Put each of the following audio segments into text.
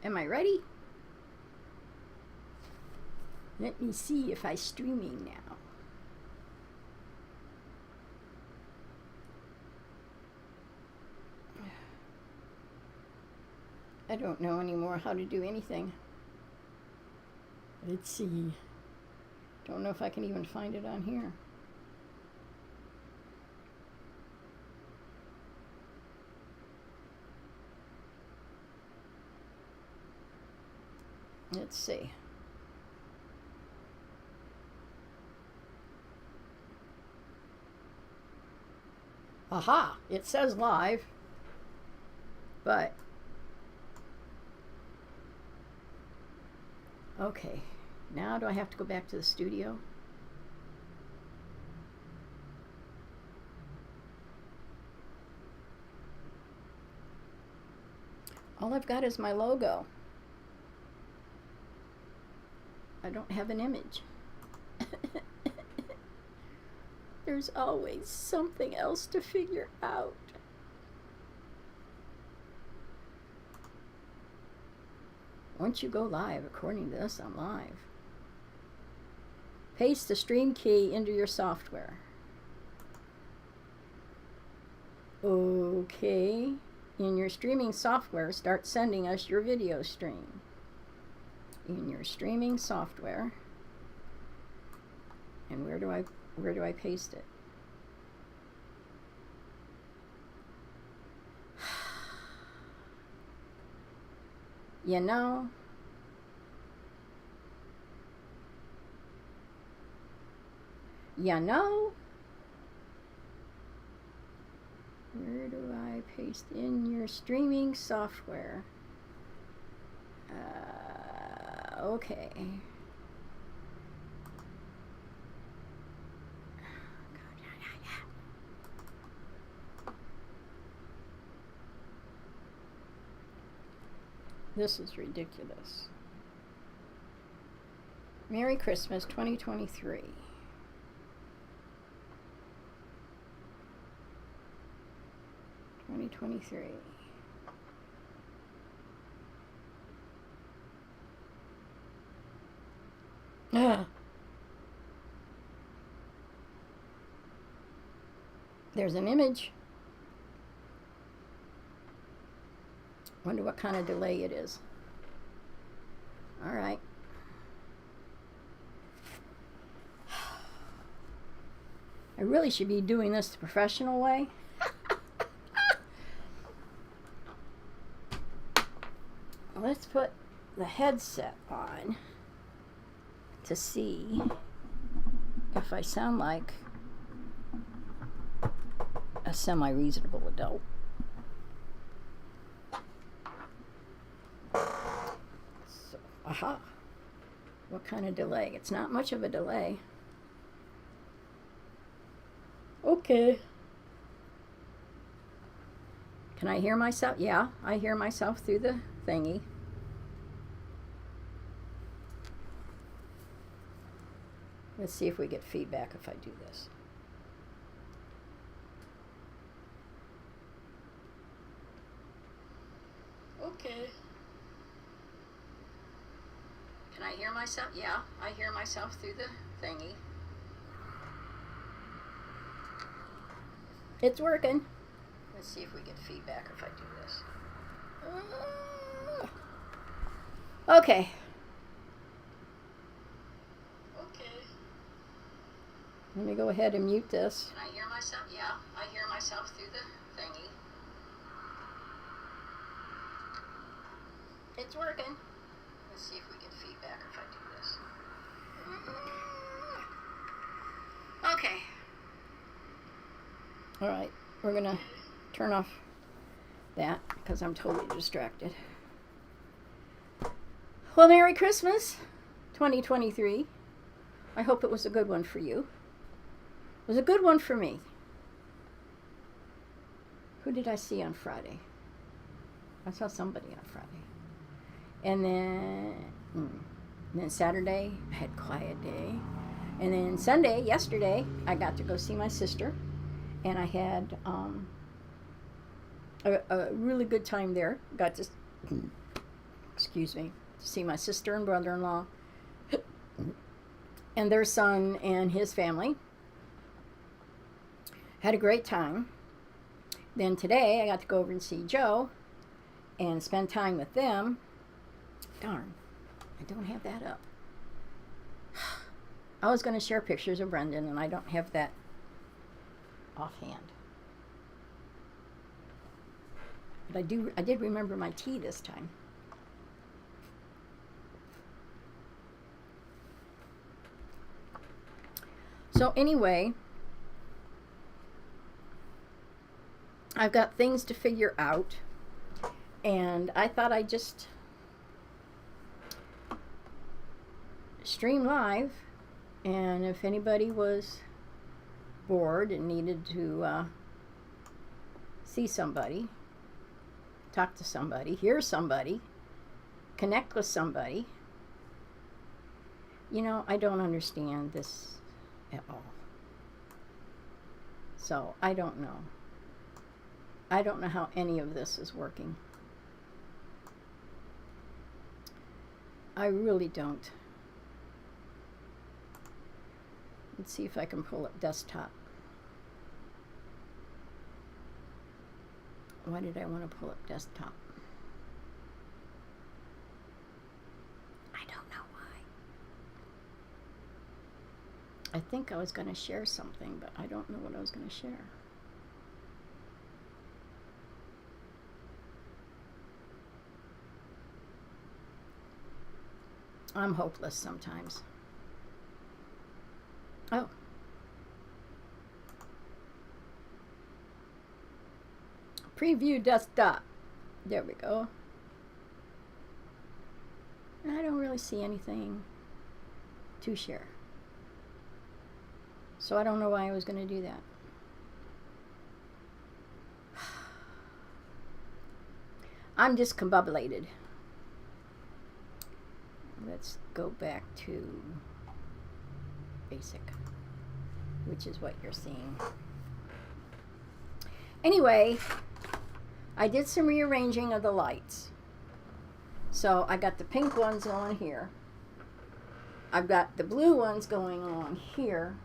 Am I ready? Let me see if I'm streaming now. I don't know anymore how to do anything. Let's see. Don't know if I can even find it on here. Let's see. Aha! It says live, but okay. Now do I have to go back to the studio? All I've got is my logo. I don't have an image. There's always something else to figure out. Once you go live, according to this, I'm live. Paste the stream key into your software. Okay. In your streaming software, start sending us your video stream. In your streaming software. And where do I paste it? You know, where do I paste in your streaming software? Okay. This is ridiculous. Merry Christmas 2023. There's an image. Wonder what kind of delay it is. All right. I really should be doing this the professional way. Let's put the headset on to see if I sound like a semi-reasonable adult. So, aha. What kind of delay? It's not much of a delay. Okay. Can I hear myself? Yeah, I hear myself through the thingy. Let's see if we get feedback if I do this. Okay. Can I hear myself? Yeah, I hear myself through the thingy. It's working. Let's see if we get feedback if I do this. Okay. Let me go ahead and mute this. Can I hear myself? Yeah, I hear myself through the thingy. It's working. Let's see if we get feedback if I do this. Okay. All right, we're gonna turn off that because I'm totally distracted. Well, Merry Christmas 2023. I hope it was a good one for you. It was a good one for me. Who did I see on Friday? I saw somebody on Friday. And then Saturday, I had a quiet day. And then Sunday, yesterday, I got to go see my sister. And I had a really good time there. Got to, excuse me, to see my sister and brother-in-law and their son and his family. Had a great time. Then today I got to go over and see Joe and spend time with them. Darn, I don't have that up. I was going to share pictures of Brendan, and I don't have that offhand. But I did remember my tea this time. So anyway, I've got things to figure out, and I thought I'd just stream live, and if anybody was bored and needed to see somebody, talk to somebody, hear somebody, connect with somebody. You know, I don't understand this at all. So I don't know. I don't know how any of this is working. I really don't. Let's see if I can pull up desktop. Why did I want to pull up desktop? I don't know why. I think I was going to share something, but I don't know what I was going to share. I'm hopeless sometimes. Oh. Preview desktop. There we go. I don't really see anything to share. So I don't know why I was going to do that. I'm discombobulated. Let's go back to basic, which is what you're seeing. Anyway, I did some rearranging of the lights. So I got the pink ones on here. I've got the blue ones going on here.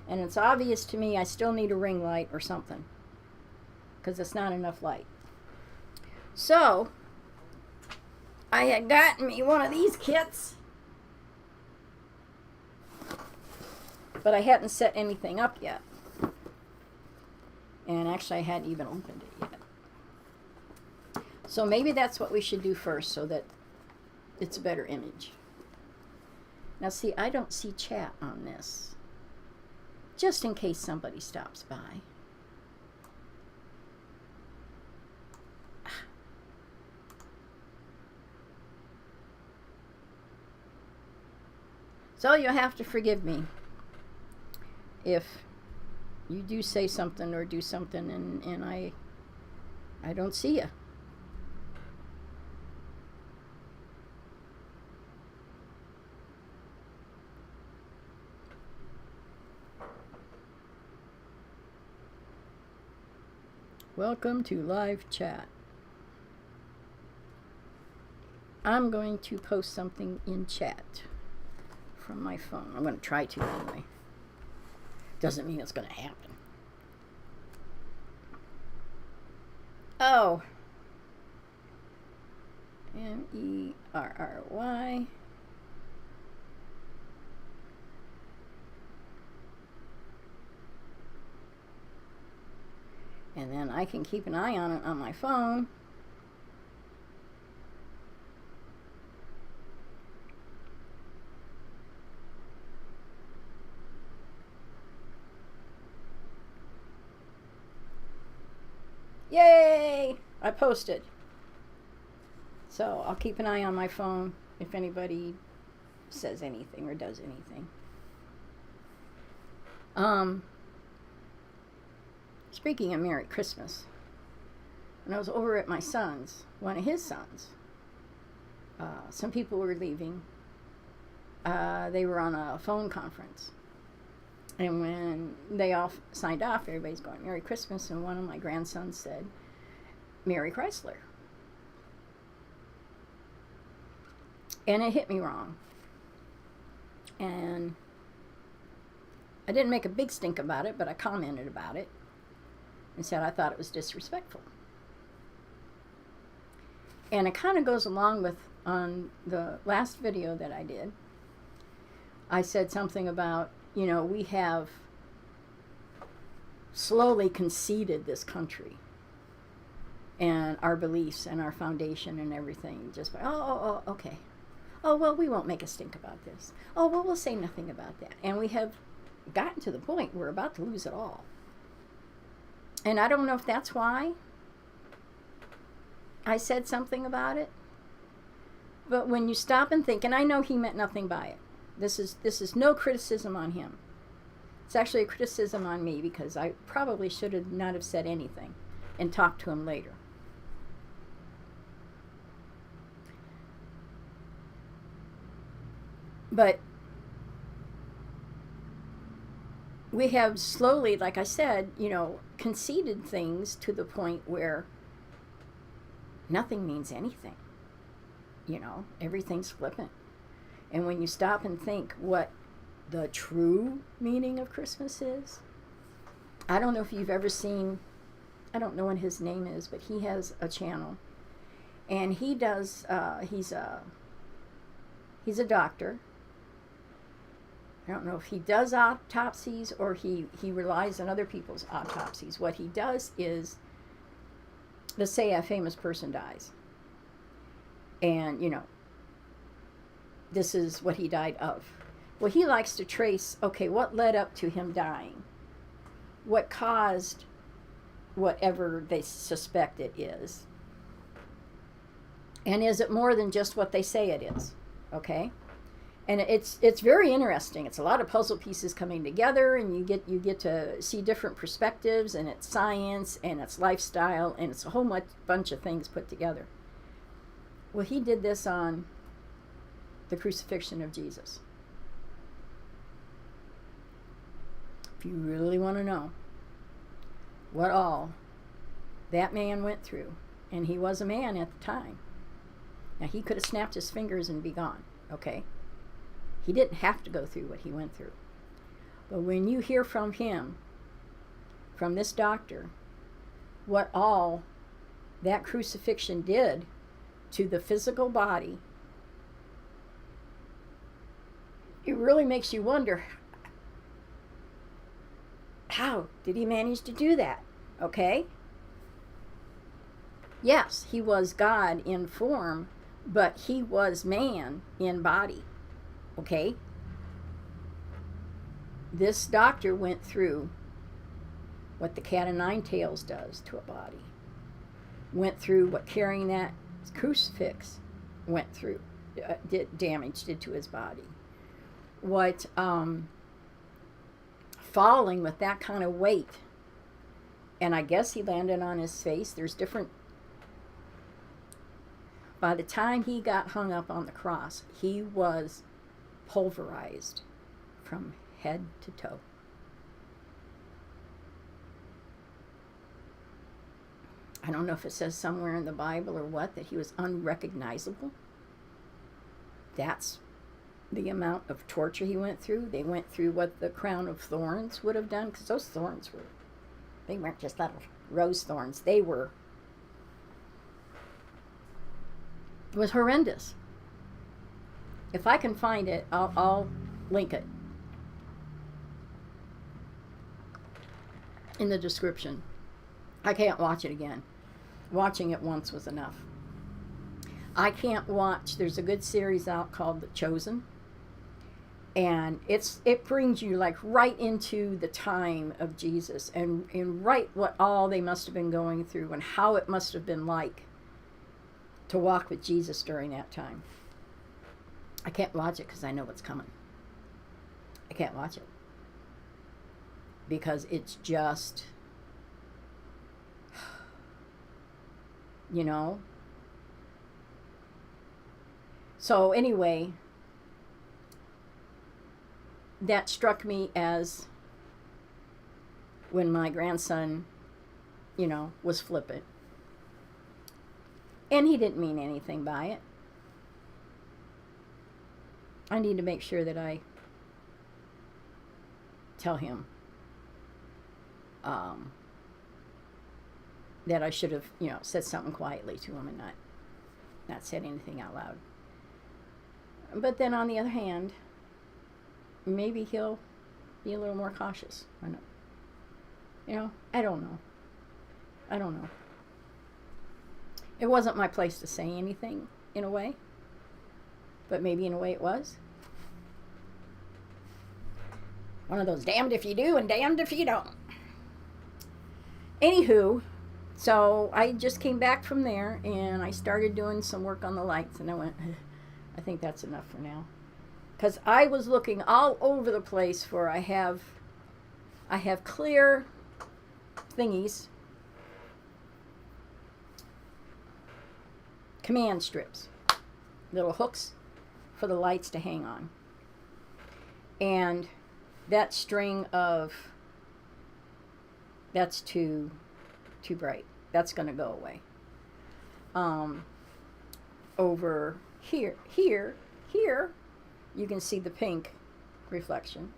And it's obvious to me I still need a ring light or something, because it's not enough light. So I had gotten me one of these kits, but I hadn't set anything up yet. And actually I hadn't even opened it yet. So maybe that's what we should do first, so that it's a better image. Now see, I don't see chat on this, just in case somebody stops by. So you'll have to forgive me if you do say something or do something and I don't see you. Welcome to live chat. I'm going to post something in chat from my phone. I'm going to try to anyway. Doesn't mean it's going to happen. Oh. Merry. And then I can keep an eye on it on my phone. Yay! I posted. So I'll keep an eye on my phone if anybody says anything or does anything. Speaking of Merry Christmas, when I was over at my son's, one of his sons, some people were leaving. They were on a phone conference. And when they all signed off, everybody's going, Merry Christmas. And one of my grandsons said, Merry Chrysler. And it hit me wrong. And I didn't make a big stink about it, but I commented about it and said I thought it was disrespectful. And it kind of goes along with, on the last video that I did, I said something about, we have slowly conceded this country and our beliefs and our foundation and everything just by, okay. Oh, well, we won't make a stink about this. Oh, well, we'll say nothing about that. And we have gotten to the point we're about to lose it all. And I don't know if that's why I said something about it. But when you stop and think, and I know he meant nothing by it. This is no criticism on him. It's actually a criticism on me, because I probably should have not have said anything and talked to him later. But we have slowly, like I said, conceded things to the point where nothing means anything. Everything's flippant. And when you stop and think what the true meaning of Christmas is, I don't know if you've ever seen, I don't know what his name is, but he has a channel. And he does, he's a doctor. I don't know if he does autopsies or he relies on other people's autopsies. What he does is, let's say a famous person dies. And, this is what he died of. Well, he likes to trace, okay, what led up to him dying? What caused whatever they suspect it is? And is it more than just what they say it is? Okay? And it's very interesting. It's a lot of puzzle pieces coming together, and you get to see different perspectives, and it's science, and it's lifestyle, and it's a whole bunch of things put together. Well, he did this on the crucifixion of Jesus. If you really want to know what all that man went through, and he was a man at the time. Now, he could have snapped his fingers and be gone, okay? He didn't have to go through what he went through. But when you hear from him, from this doctor, what all that crucifixion did to the physical body, it really makes you wonder, how did he manage to do that? Okay? Yes, he was God in form, but he was man in body. Okay? This doctor went through what the cat o' nine tails does to a body. Went through what carrying that crucifix went through, did to his body. What falling with that kind of weight, and I guess he landed on his face. There's different. By the time he got hung up on the cross, he was pulverized from head to toe. I don't know if it says somewhere in the Bible or what, that he was unrecognizable. That's the amount of torture he went through. They went through what the crown of thorns would have done, because those thorns they weren't just little rose thorns. It was horrendous. If I can find it, I'll link it in the description. I can't watch it again. Watching it once was enough. I can't watch, there's a good series out called The Chosen, and it brings you like right into the time of Jesus, and right what all they must have been going through, and how it must have been like to walk with Jesus during that time. I can't watch it because I know what's coming. I can't watch it because it's just, So anyway, that struck me as when my grandson, was flippant. And he didn't mean anything by it. I need to make sure that I tell him that I should have, said something quietly to him and not said anything out loud. But then on the other hand, maybe he'll be a little more cautious. I don't know. I don't know. It wasn't my place to say anything, in a way. But maybe in a way it was. One of those damned if you do and damned if you don't. Anywho, so I just came back from there and I started doing some work on the lights, and I went, I think that's enough for now. Because I was looking all over the place for, I have clear thingies, command strips, little hooks for the lights to hang on. And that string of, that's too bright. That's going to go away. Over here, you can see the pink reflection.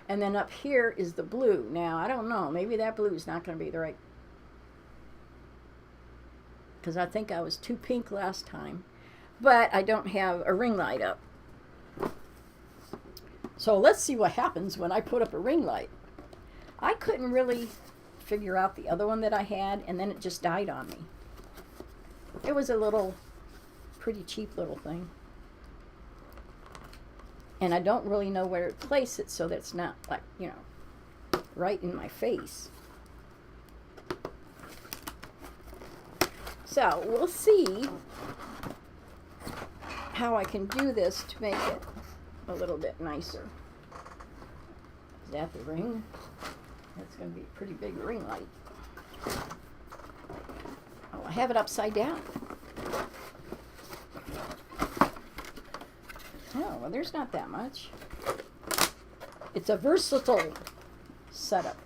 And then up here is the blue. Now, I don't know. Maybe that blue is not going to be the right, because I think I was too pink last time. But I don't have a ring light up. So let's see what happens when I put up a ring light. I couldn't really figure out the other one that I had, and then it just died on me. It was a little, pretty cheap little thing. And I don't really know where to place it so that it's not like, right in my face. So we'll see how I can do this to make it a little bit nicer. Is that the ring? That's going to be a pretty big ring light. Oh, I have it upside down. Oh, well, there's not that much. It's a versatile setup.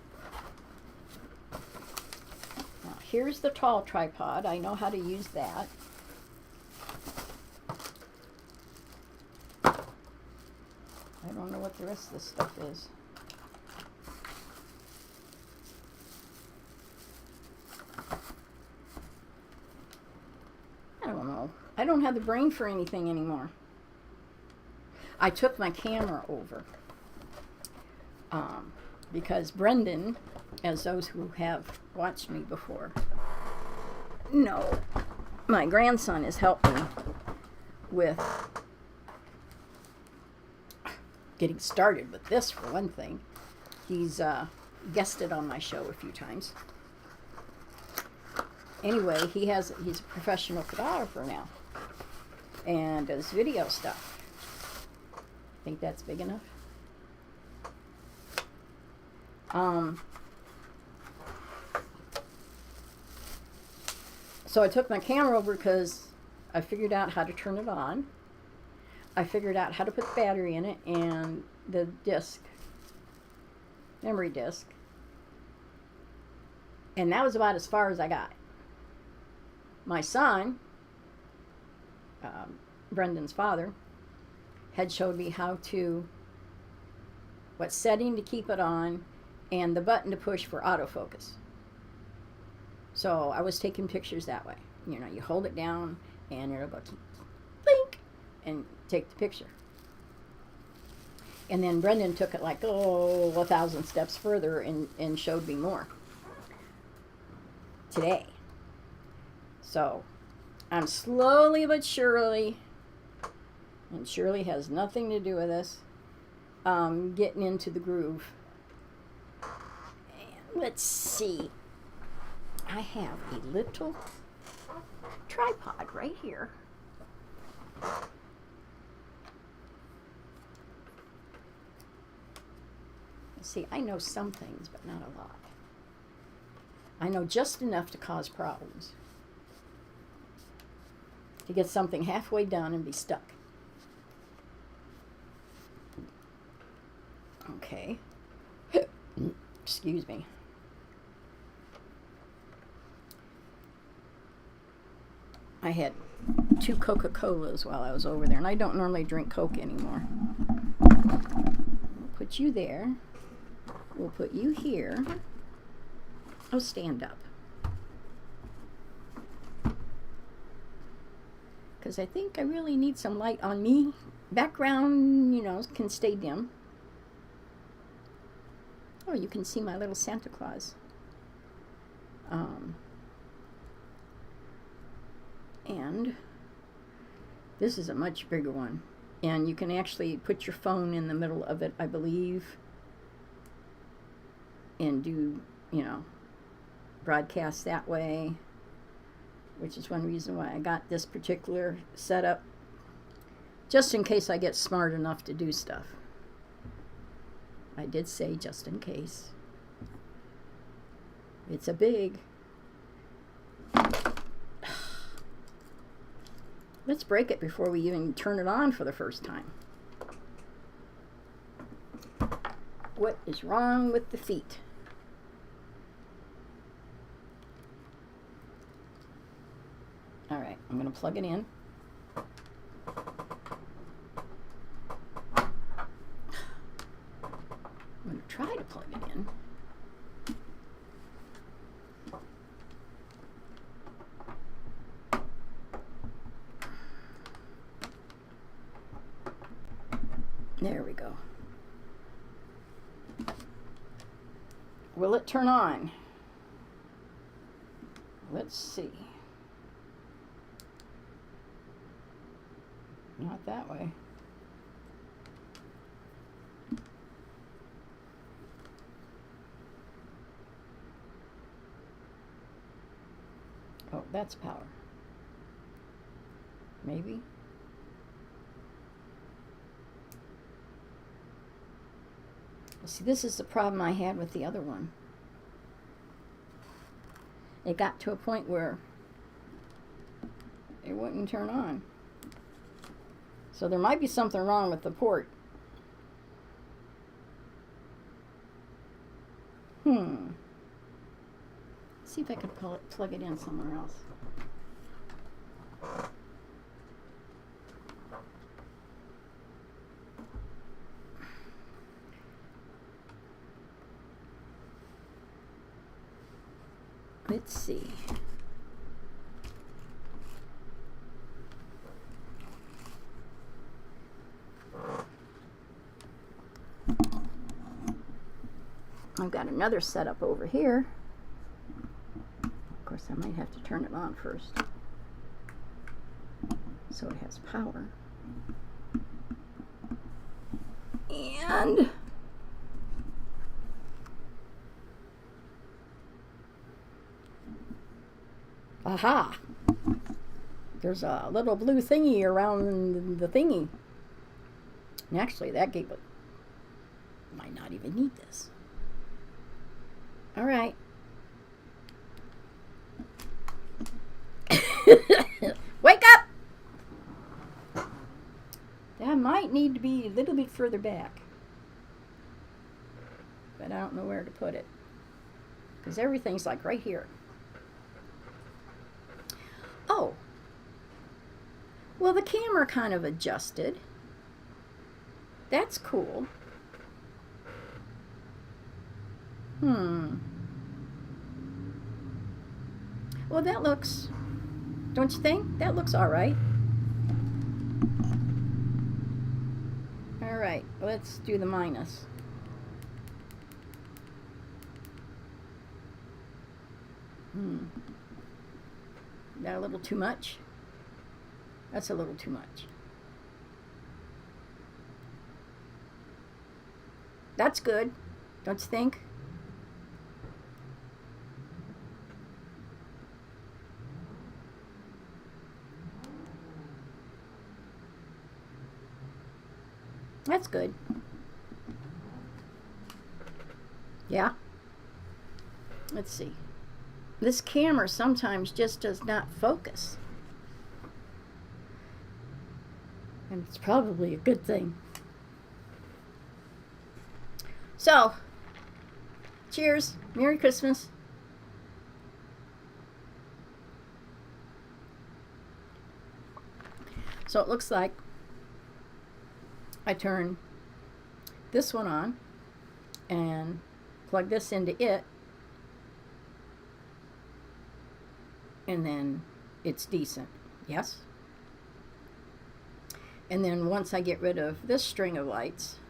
Now, here's the tall tripod. I know how to use that. I don't know what the rest of this stuff is. I don't know. I don't have the brain for anything anymore. I took my camera over because Brendan, as those who have watched me before know, my grandson has helped me with getting started with this, for one thing. He's guested on my show a few times. Anyway, he's a professional photographer now and does video stuff. Think that's big enough? So I took my camera over because I figured out how to turn it on. I figured out how to put the battery in it and the memory disc. And that was about as far as I got. My son, Brendan's father, had showed me what setting to keep it on and the button to push for autofocus. So I was taking pictures that way. You hold it down and it'll go blink and take the picture. And then Brendan took it 1,000 steps further and showed me more today. So I'm slowly but surely, and surely has nothing to do with this, getting into the groove. And let's see. I have a little tripod right here. See, I know some things, but not a lot. I know just enough to cause problems. To get something halfway done and be stuck. Okay. Excuse me. I had 2 Coca-Colas while I was over there, and I don't normally drink Coke anymore. We'll put you there. We'll put you here. Oh, stand up. Because I think I really need some light on me. Background, can stay dim. Oh, you can see my little Santa Claus. And this is a much bigger one. And you can actually put your phone in the middle of it, I believe, and do, broadcast that way, which is one reason why I got this particular setup, just in case I get smart enough to do stuff. I did say just in case. It's a big. Let's break it before we even turn it on for the first time. What is wrong with the feet? All right, I'm going to plug it in. I'm going to try to plug it in. There we go. Will it turn on? Let's see. Not that way. Oh, that's power. Maybe. See, this is the problem I had with the other one. It got to a point where it wouldn't turn on. So there might be something wrong with the port. See if I can plug it in somewhere else. Let's see. I've got another setup over here. Of course, I might have to turn it on first so it has power. And aha! There's a little blue thingy around the thingy. And actually, that gave it. Might not even need this. All right. Wake up! That might need to be a little bit further back. But I don't know where to put it. Because everything's like right here. Oh. Well, the camera kind of adjusted. That's cool. Well, that looks, don't you think? That looks all right. All right, let's do the minus. That a little too much? That's a little too much. That's good, don't you think? That's good. Yeah. Let's see. This camera sometimes just does not focus. And it's probably a good thing. So, cheers. Merry Christmas. So it looks like I turn this one on and plug this into it, and then it's decent. Yes? And then once I get rid of this string of lights,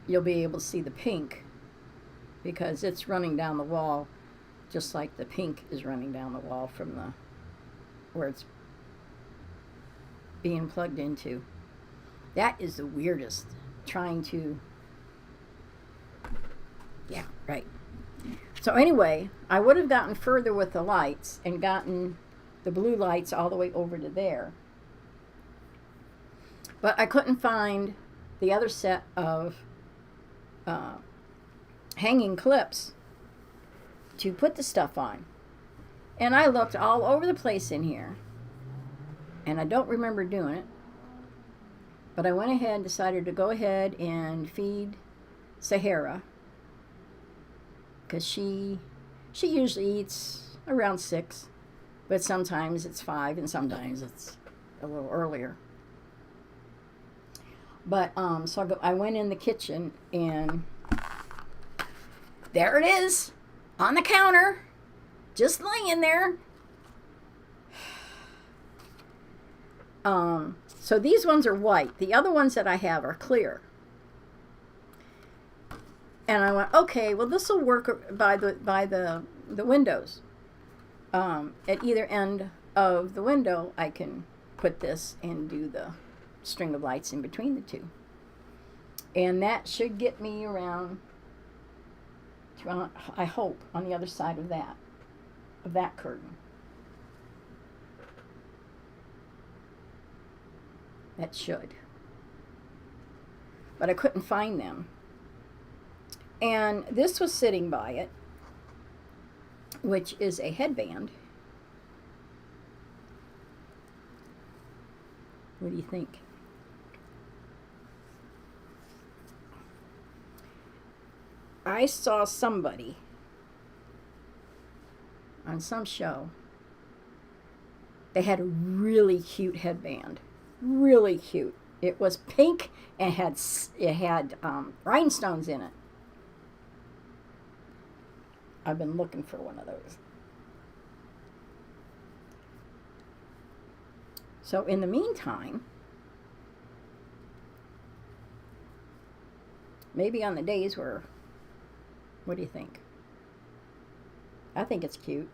you'll be able to see the pink, because it's running down the wall just like the pink is running down the wall from the where it's being plugged into. That is the weirdest. Trying to, yeah, right. So anyway, I would have gotten further with the lights and gotten the blue lights all the way over to there. But I couldn't find the other set of hanging clips to put the stuff on. And I looked all over the place in here, and I don't remember doing it. But I went ahead and decided to go ahead and feed Sahara, because she usually eats around 6, but sometimes it's 5 and sometimes it's a little earlier. But so I went in the kitchen, and there it is on the counter, just laying there. So these ones are white. The other ones that I have are clear. And I went, okay, well, this will work by the windows. At either end of the window, I can put this and do the string of lights in between the two. And that should get me around, I hope, on the other side of that curtain. That should. But I couldn't find them. And this was sitting by it, which is a headband. What do you think? I saw somebody on some show. They had a really cute headband. Really cute. It was pink and it had rhinestones in it. I've been looking for one of those. So in the meantime, maybe on the days where, what do you think? I think it's cute.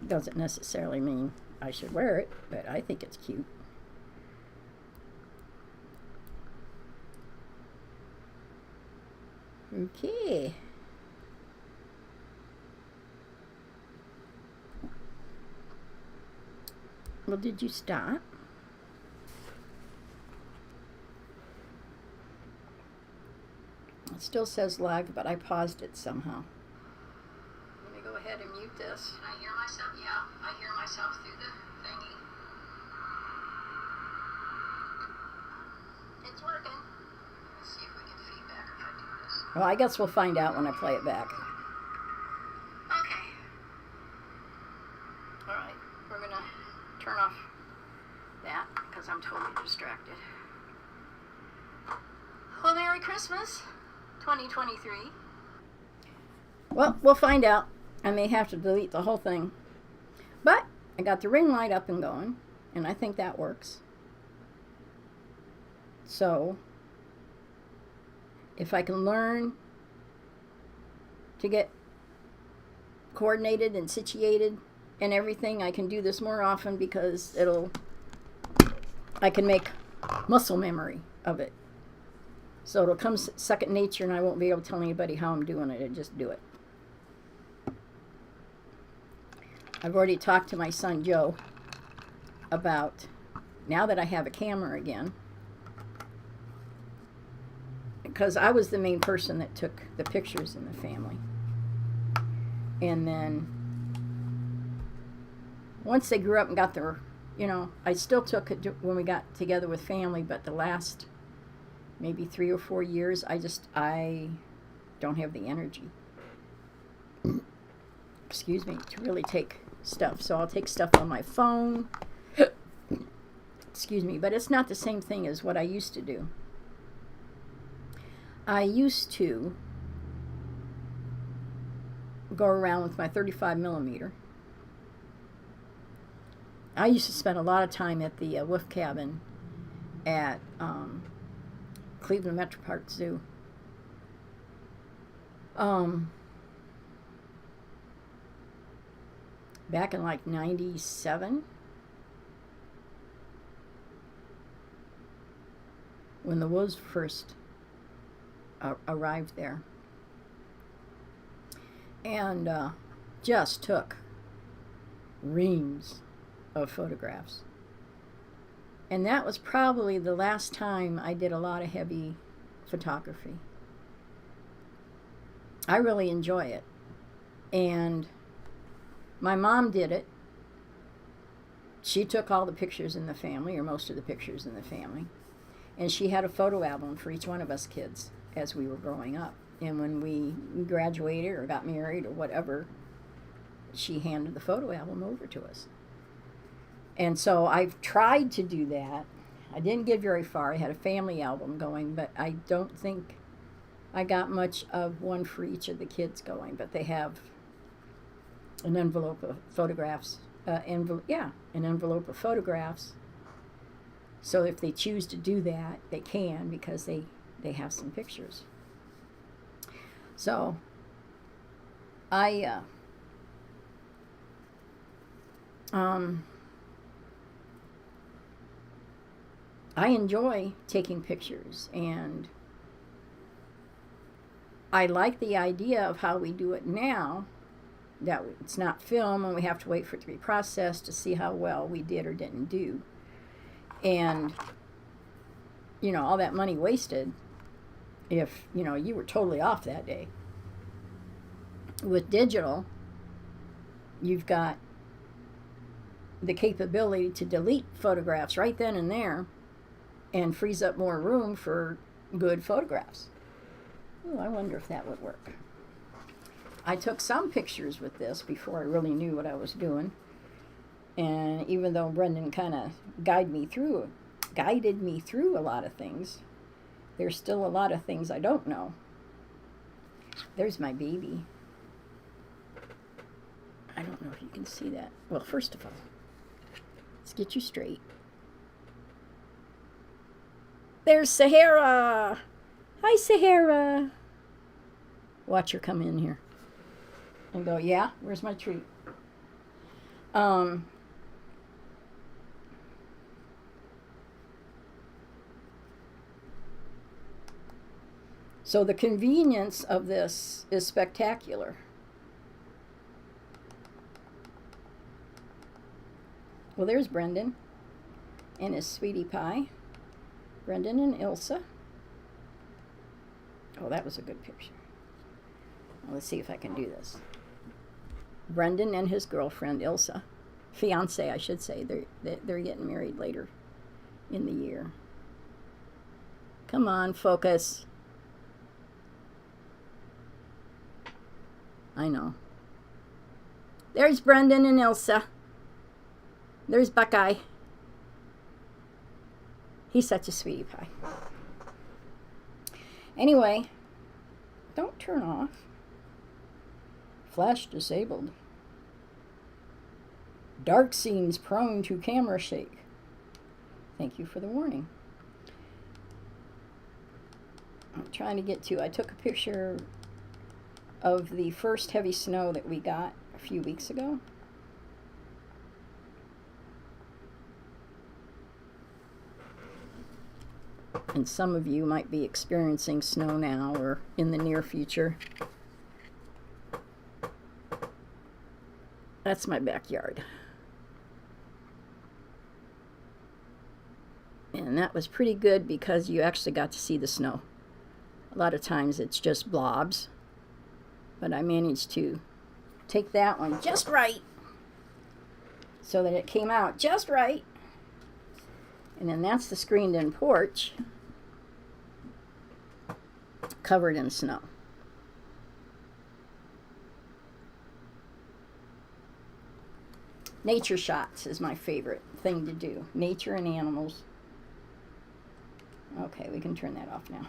Doesn't necessarily mean I should wear it, but I think it's cute. Okay. Well, did you stop? It still says live, but I paused it somehow. Let me go ahead and mute this. Can I hear myself? Yeah, I hear myself through the thingy. It's working. Let's see if we get feedback if I do this. Well, I guess we'll find out when I play it back. Okay. All right, we're going to turn off that because I'm totally distracted. Well, Merry Christmas, 2023. Well, we'll find out. I may have to delete the whole thing. But I got the ring light up and going, and I think that works. So, if I can learn to get coordinated and situated and everything, I can do this more often because I can make muscle memory of it. So it'll come second nature, and I won't be able to tell anybody how I'm doing it. I just do it. I've already talked to my son Joe about, now that I have a camera again, because I was the main person that took the pictures in the family. And then once they grew up and got their, I still took it when we got together with family, but the last maybe 3 or 4 years, I don't have the energy, excuse me, to really take stuff. So I'll take stuff on my phone, excuse me, but it's not the same thing as what I used to do. I used to go around with my 35 millimeter. I used to spend a lot of time at the wolf cabin at Cleveland Metro Park Zoo. Back in like 97, when the wolves first arrived there, and just took reams of photographs. And that was probably the last time I did a lot of heavy photography. I really enjoy it. And my mom did it. She took all the pictures in the family, or most of the pictures in the family. And she had a photo album for each one of us kids as we were growing up. And when we graduated or got married or whatever, she handed the photo album over to us. And so I've tried to do that. I didn't get very far. I had a family album going, but I don't think I got much of one for each of the kids going. But they have an envelope of photographs. An envelope of photographs. So if they choose to do that, they can, because they have some pictures. So I enjoy taking pictures, and I like the idea of how we do it now, that it's not film and we have to wait for it to be processed to see how well we did or didn't do. And, all that money wasted if, you were totally off that day. With digital, you've got the capability to delete photographs right then and there and frees up more room for good photographs. Ooh, I wonder if that would work. I took some pictures with this before I really knew what I was doing. And even though Brendan kind of guided me through a lot of things, there's still a lot of things I don't know. There's my baby. I don't know if you can see that. Well, first of all, let's get you straight. There's Sahara. Hi, Sahara. Watch her come in here and go, yeah, where's my treat? So the convenience of this is spectacular. Well, there's Brendan and his sweetie pie. Brendan and Ilsa. Oh, that was a good picture. Well, let's see if I can do this. Brendan and his girlfriend, Ilsa. Fiance, I should say. They're getting married later in the year. Come on, focus. I know. There's Brendan and Ilsa. There's Buckeye. He's such a sweetie pie. Anyway, don't turn off. Flash disabled. Dark scenes prone to camera shake. Thank you for the warning. I'm trying to get to, I took a picture of the first heavy snow that we got a few weeks ago. And some of you might be experiencing snow now or in the near future. That's my backyard. And that was pretty good because you actually got to see the snow. A lot of times it's just blobs. But I managed to take that one just right so that it came out just right. And then that's the screened-in porch covered in snow. Nature shots is my favorite thing to do. Nature and animals. Okay, we can turn that off now.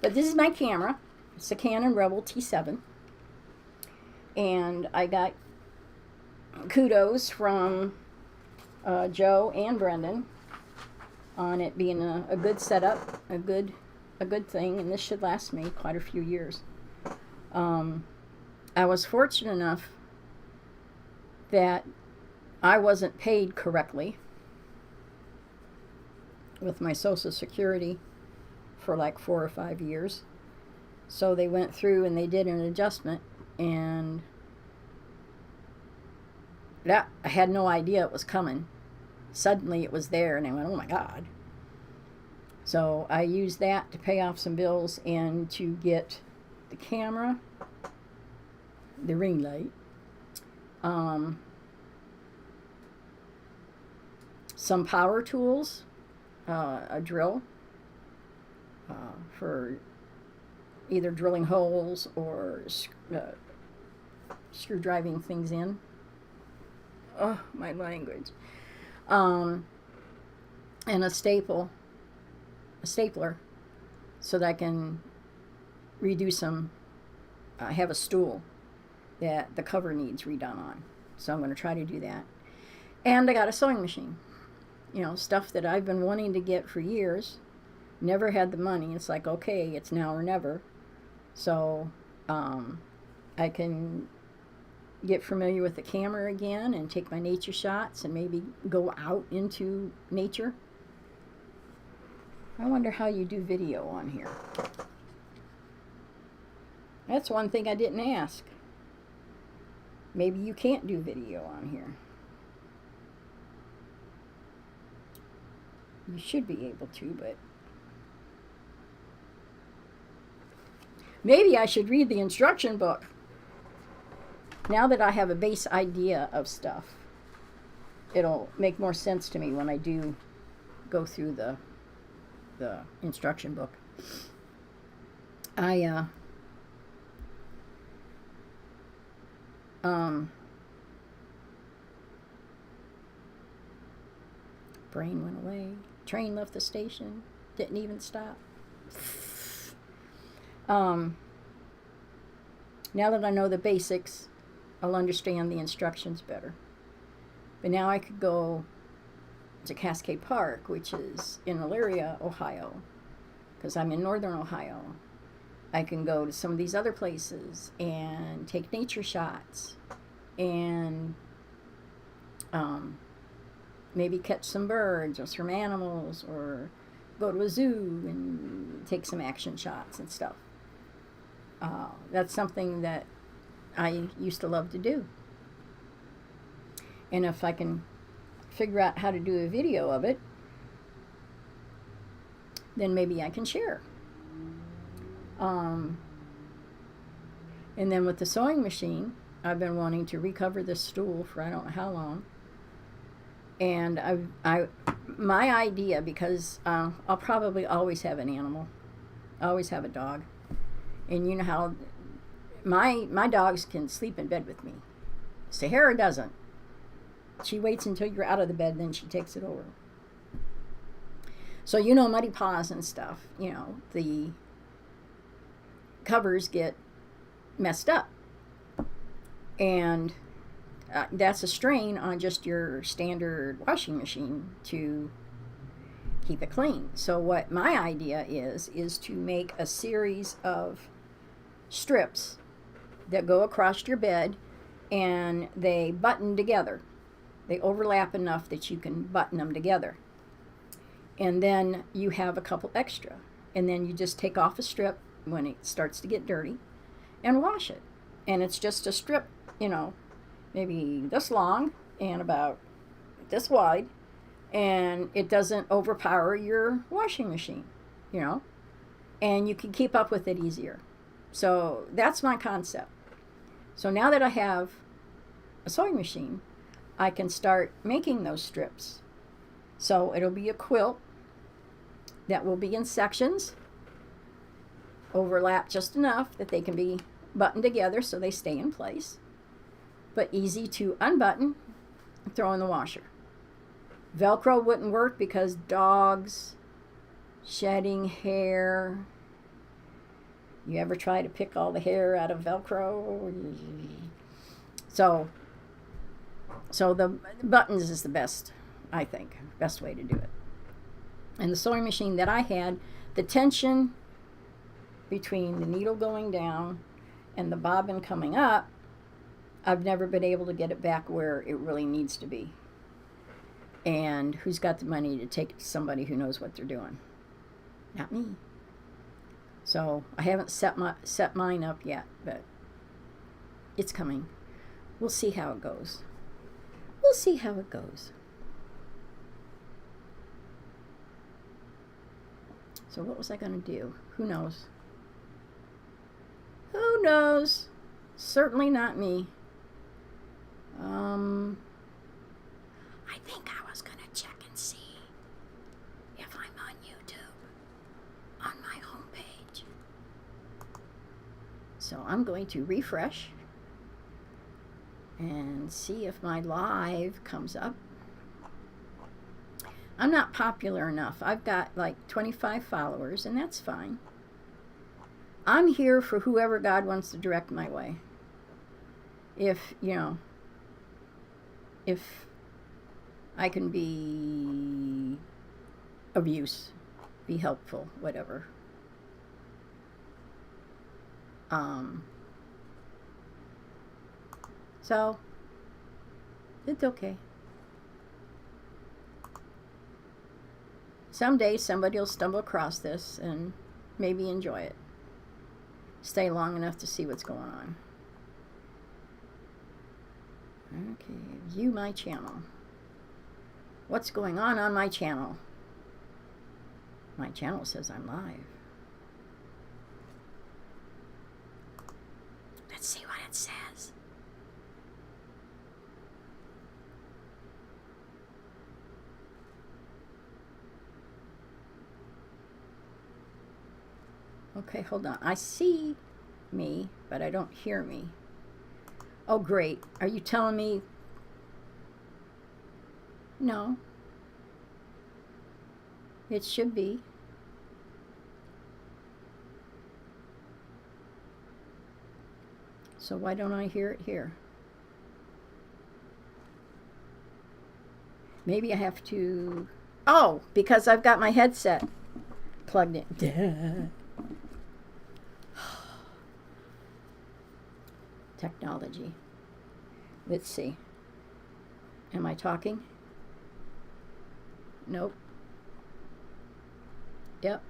But this is my camera. It's a Canon Rebel T7. And I got kudos from Joe and Brendan on it being a good setup, a good thing, and this should last me quite a few years. I was fortunate enough that I wasn't paid correctly with my Social Security for like 4 or 5 years. So they went through and they did an adjustment, and that I had no idea it was coming. Suddenly it was there, and I went, oh my God. So I used that to pay off some bills and to get the camera, the ring light, some power tools, a drill for either drilling holes or screw driving things in. Oh, my language. And a stapler, so that I can redo some. I have a stool that the cover needs redone on, so I'm going to try to do that. And I got a sewing machine. You know, stuff that I've been wanting to get for years. Never had the money. It's like, okay, it's now or never. So I can get familiar with the camera again and take my nature shots and maybe go out into nature. I wonder how you do video on here. That's one thing I didn't ask. Maybe you can't do video on here. You should be able to, but maybe I should read the instruction book. Now that I have a base idea of stuff, it'll make more sense to me when I do go through the instruction book. Brain went away. Train left the station. Didn't even stop. Now that I know the basics, I'll understand the instructions better. But now I could go to Cascade Park, which is in Elyria, Ohio, because I'm in northern Ohio. I can go to some of these other places and take nature shots and maybe catch some birds or some animals, or go to a zoo and take some action shots and stuff. That's something that I used to love to do. And if I can figure out how to do a video of it, then maybe I can share. And then with the sewing machine, I've been wanting to recover this stool for I don't know how long. And my idea, because I'll probably always have an animal, always have a dog. And you know how my dogs can sleep in bed with me. Sahara doesn't. She waits until you're out of the bed, then she takes it over. So you know, muddy paws and stuff, you know, the covers get messed up. And that's a strain on just your standard washing machine to keep it clean. So what my idea is to make a series of strips that go across your bed, and they button together. They overlap enough that you can button them together. And then you have a couple extra. And then you just take off a strip when it starts to get dirty and wash it. And it's just a strip, you know, maybe this long and about this wide. And it doesn't overpower your washing machine, you know. And you can keep up with it easier. So that's my concept. So now that I have a sewing machine, I can start making those strips. So it'll be a quilt that will be in sections, overlap just enough that they can be buttoned together so they stay in place. but easy to unbutton and throw in the washer. Velcro wouldn't work because dogs, shedding hair. You ever try to pick all the hair out of Velcro? So the buttons is the best, I think, best way to do it. And the sewing machine that I had, the tension between the needle going down and the bobbin coming up, I've never been able to get it back where it really needs to be. And who's got the money to take it to somebody who knows what they're doing? Not me. So I haven't set mine up yet, but it's coming. We'll see how it goes. We'll see how it goes. So what was I going to do? Who knows? Who knows? Certainly not me. I think I was going to check and see if I'm on YouTube on my homepage. So I'm going to refresh and see if my live comes up. I'm not popular enough. I've got like 25 followers, and that's fine. I'm here for whoever God wants to direct my way. If I can be of use, be helpful, whatever. So it's okay. Someday somebody will stumble across this and maybe enjoy it. Stay long enough to see what's going on. Okay, view my channel. What's going on my channel? My channel says I'm live. Let's see what it says. Okay, hold on. I see me, but I don't hear me. Oh, great. Are you telling me? No. It should be. So why don't I hear it here? Maybe I have to... Oh, because I've got my headset plugged in. Duh. Technology. Let's see. Am I talking? Nope. Yep.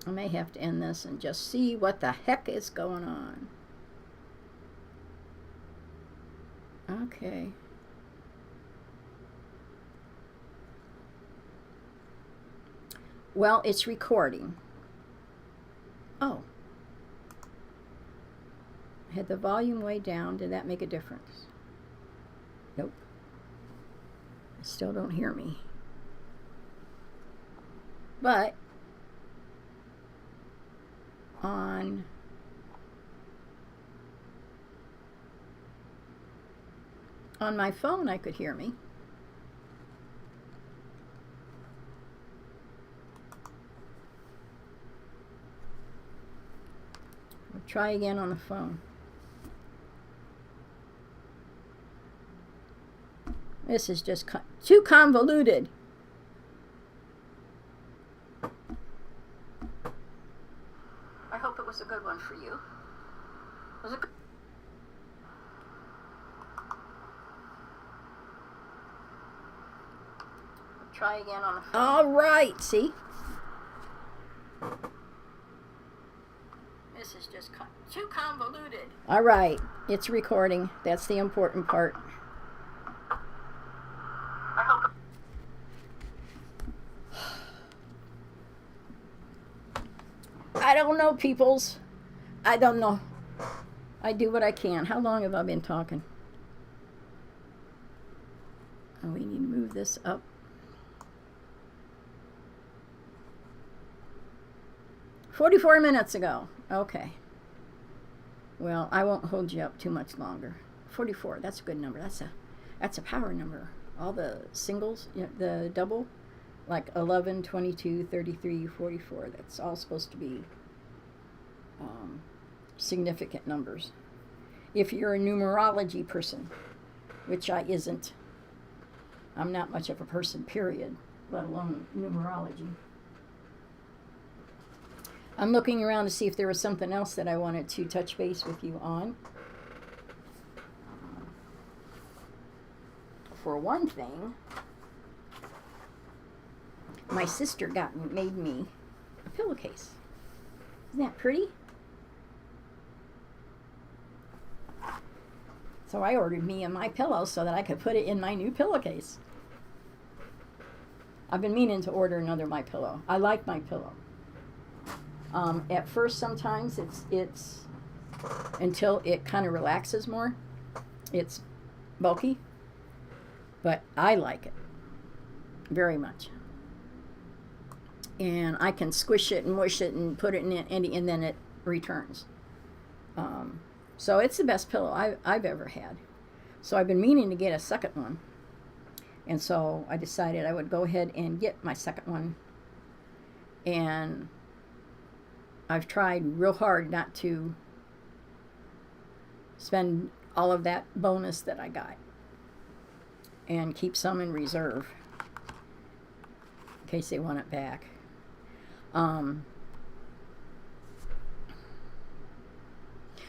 I may have to end this and just see what the heck is going on. Okay. Well, it's recording. Oh. I had the volume way down. Did that make a difference? Nope. I still don't hear me. But on my phone I could hear me. I'll try again on the phone. This is just too convoluted. I hope it was a good one for you. Was it good? Try again on the phone. All right, see? This is just too convoluted. All right, it's recording. That's the important part. I hope. I don't know, peoples. I don't know. I do what I can. How long have I been talking? Oh, we need to move this up. "44 minutes ago." Okay. Well, I won't hold you up too much longer. 44, that's a good number. That's a power number. All the singles, the double, like 11, 22, 33, 44, that's all supposed to be significant numbers. If you're a numerology person, which I isn't, I'm not much of a person, period, let alone numerology. I'm looking around to see if there was something else that I wanted to touch base with you on. For one thing, my sister made me a pillowcase. Isn't that pretty? So I ordered me and my pillow so that I could put it in my new pillowcase. I've been meaning to order another my pillow. I like my pillow. At first, sometimes it's until it kind of relaxes more. It's bulky, but I like it very much. And I can squish it and mush it and put it in it, and then it returns. So it's the best pillow I've ever had. So I've been meaning to get a second one. And so I decided I would go ahead and get my second one. And I've tried real hard not to spend all of that bonus that I got and keep some in reserve in case they want it back.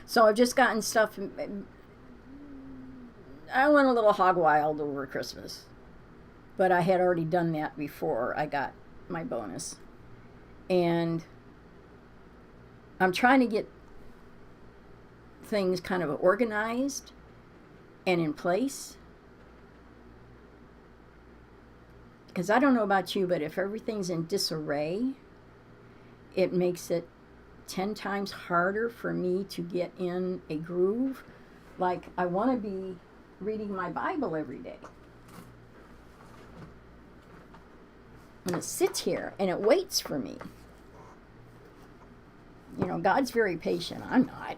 So I've just gotten stuff. I went a little hog wild over Christmas, but I had already done that before I got my bonus. And I'm trying to get things kind of organized and in place. Because I don't know about you, but if everything's in disarray, it makes it 10 times harder for me to get in a groove. Like, I want to be reading my Bible every day. And it sits here and it waits for me. You know, God's very patient. I'm not.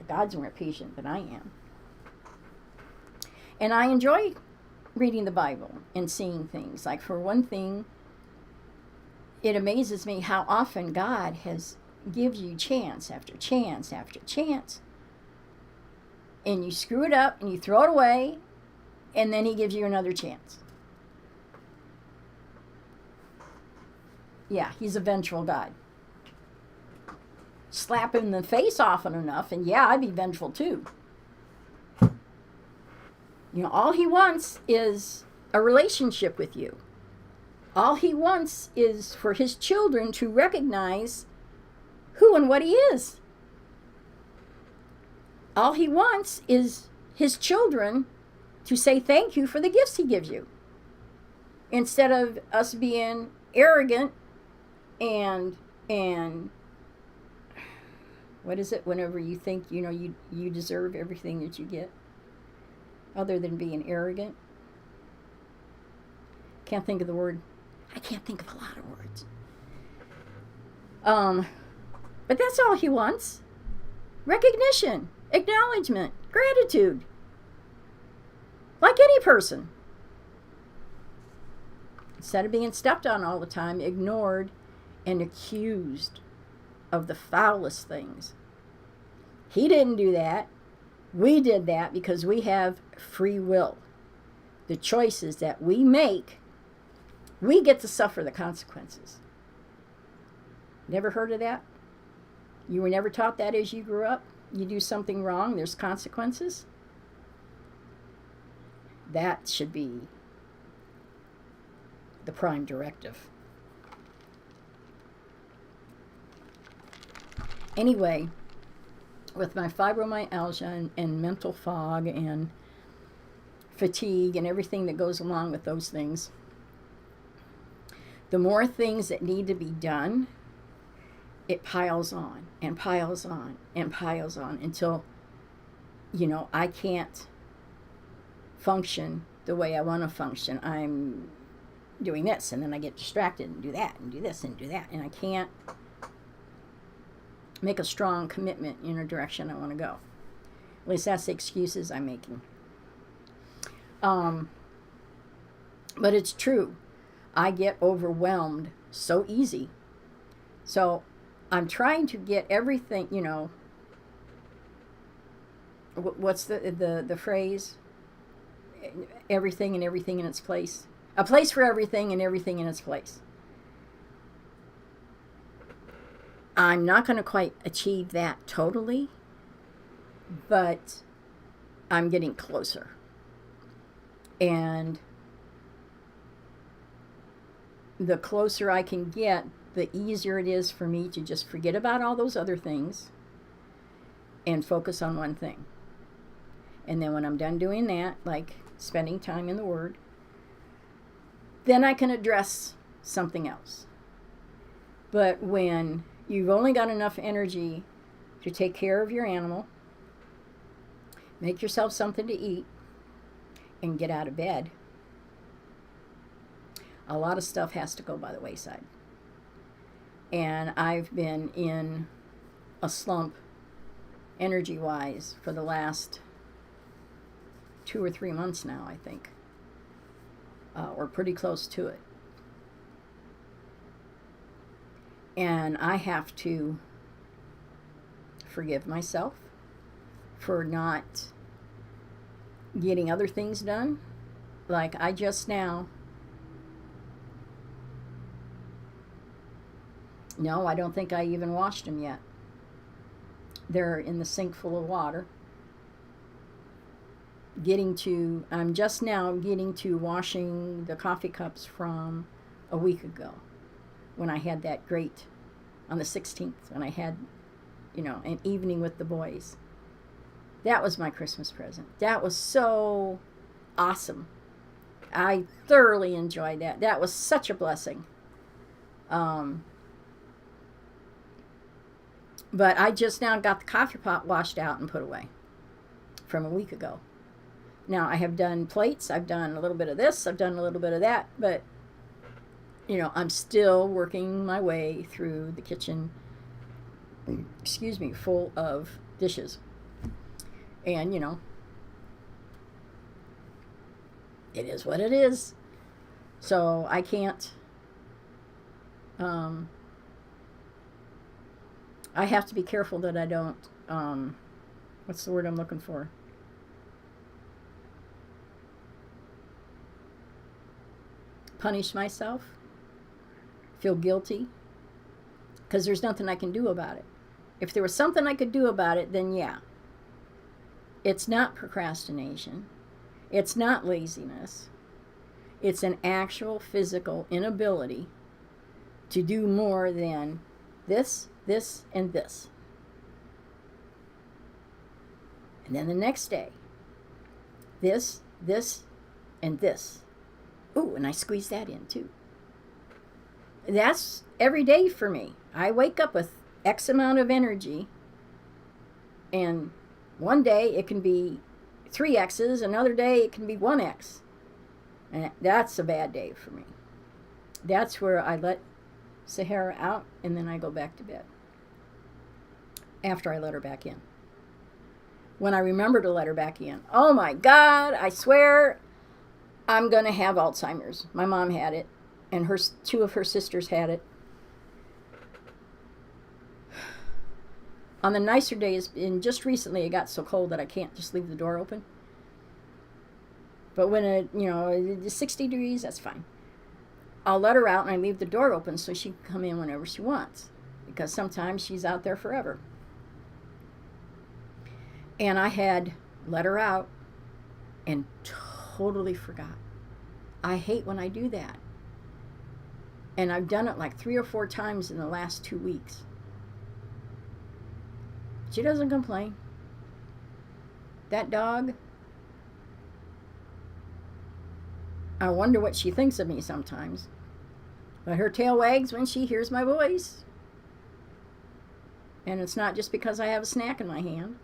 God's more patient than I am. And I enjoy reading the Bible and seeing things. Like, for one thing, it amazes me how often God gives you chance after chance after chance. And you screw it up and you throw it away, and then he gives you another chance. Yeah, he's a vengeful God. Slap him in the face often enough, and yeah, I'd be vengeful too. You know, all he wants is a relationship with you. All he wants is for his children to recognize who and what he is. All he wants is his children to say thank you for the gifts he gives you. Instead of us being arrogant and what is it, whenever you think, you know, you deserve everything that you get, other than being arrogant. Can't think of the word. I can't think of a lot of words. But that's all he wants. Recognition, acknowledgement, gratitude. Like any person. Instead of being stepped on all the time, ignored, and accused of the foulest things. He didn't do that. We did that because we have free will. The choices that we make, we get to suffer the consequences. Never heard of that? You were never taught that as you grew up? You do something wrong, there's consequences? That should be the prime directive. Anyway, with my fibromyalgia and mental fog and fatigue and everything that goes along with those things, the more things that need to be done, it piles on and piles on and piles on until, you know, I can't function the way I want to function. I'm doing this, and then I get distracted and do that and do this and do that, and I can't make a strong commitment in a direction I want to go. At least that's the excuses I'm making. But it's true. I get overwhelmed so easy. So I'm trying to get everything, what's the phrase? Everything and everything in its place. A place for everything and everything in its place. I'm not going to quite achieve that totally, but I'm getting closer. And the closer I can get, the easier it is for me to just forget about all those other things and focus on one thing. And then when I'm done doing that, like spending time in the Word, then I can address something else. But when you've only got enough energy to take care of your animal, make yourself something to eat, and get out of bed, a lot of stuff has to go by the wayside. And I've been in a slump energy-wise for the last 2 or 3 months now, I think. Or pretty close to it. And I have to forgive myself for not getting other things done. Like I just now, no, I don't think I even washed them yet. They're in the sink full of water. I'm just now getting to washing the coffee cups from a week ago when I had that great, on the 16th, when I had, an evening with the boys. That was my Christmas present. That was so awesome. I thoroughly enjoyed that. That was such a blessing. But I just now got the coffee pot washed out and put away from a week ago. Now, I have done plates, I've done a little bit of this, I've done a little bit of that, but, I'm still working my way through the kitchen, full of dishes. And, it is what it is. So I can't, I have to be careful that I don't, what's the word I'm looking for? Punish myself, feel guilty, because there's nothing I can do about it. If there was something I could do about it, then yeah. It's not procrastination. It's not laziness. It's an actual physical inability to do more than this, and this. And then the next day, this, and this. Ooh, and I squeeze that in too. That's every day for me. I wake up with X amount of energy, and one day it can be 3 X's, another day it can be 1 X. And that's a bad day for me. That's where I let Sahara out, and then I go back to bed. After I let her back in. When I remember to let her back in, oh my God, I swear I'm going to have Alzheimer's. My mom had it, and 2 of her sisters had it. On the nicer days, and just recently it got so cold that I can't just leave the door open. But when it's 60 degrees, that's fine. I'll let her out and I leave the door open so she can come in whenever she wants. Because sometimes she's out there forever. And I had let her out and totally forgot. I hate when I do that. And I've done it like 3 or 4 times in the last 2 weeks. She doesn't complain. That dog, I wonder what she thinks of me sometimes. But her tail wags when she hears my voice. And it's not just because I have a snack in my hand.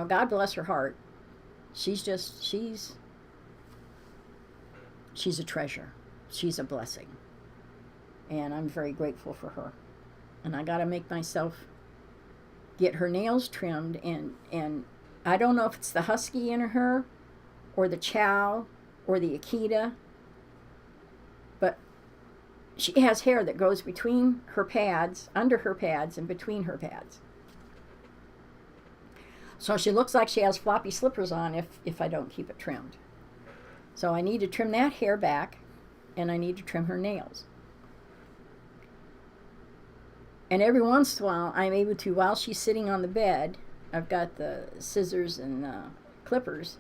God bless her heart. She's a treasure. She's a blessing. And I'm very grateful for her. And I got to make myself get her nails trimmed, and I don't know if it's the husky in her or the chow or the Akita, but she has hair that goes between her pads, under her pads, and between her pads. So she looks like she has floppy slippers on if I don't keep it trimmed. So I need to trim that hair back, and I need to trim her nails. And every once in a while, I'm able to, while she's sitting on the bed, I've got the scissors and clippers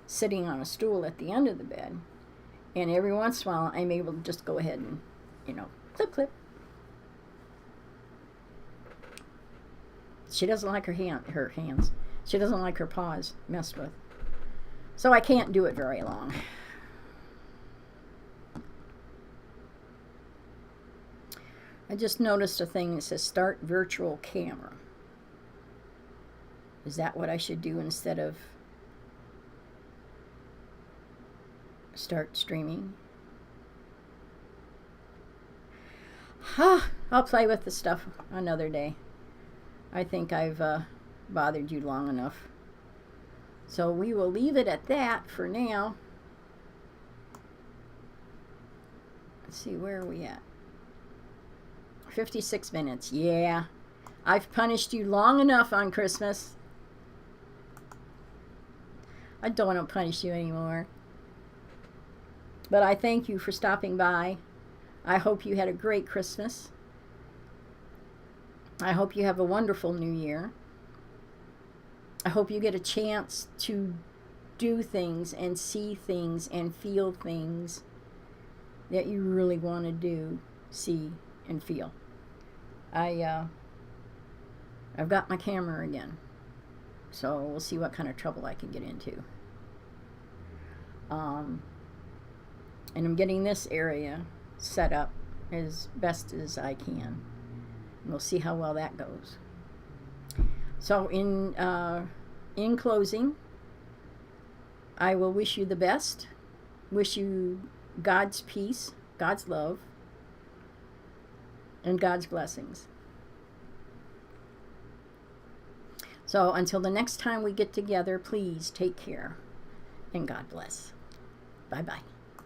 sitting on a stool at the end of the bed. And every once in a while, I'm able to just go ahead and, clip, clip. She doesn't like her hands. She doesn't like her paws messed with. So I can't do it very long. I just noticed a thing that says start virtual camera. Is that what I should do instead of start streaming? I'll play with the stuff another day. I think I've bothered you long enough. So we will leave it at that for now. Let's see, where are we at? 56 minutes. Yeah. I've punished you long enough on Christmas. I don't want to punish you anymore. But I thank you for stopping by. I hope you had a great Christmas. I hope you have a wonderful New Year. I hope you get a chance to do things and see things and feel things that you really want to do, see, and feel. I've got my camera again, so we'll see what kind of trouble I can get into. And I'm getting this area set up as best as I can. And we'll see how well that goes. So in closing, I will wish you the best. Wish you God's peace, God's love, and God's blessings. So until the next time we get together, please take care and God bless. Bye-bye.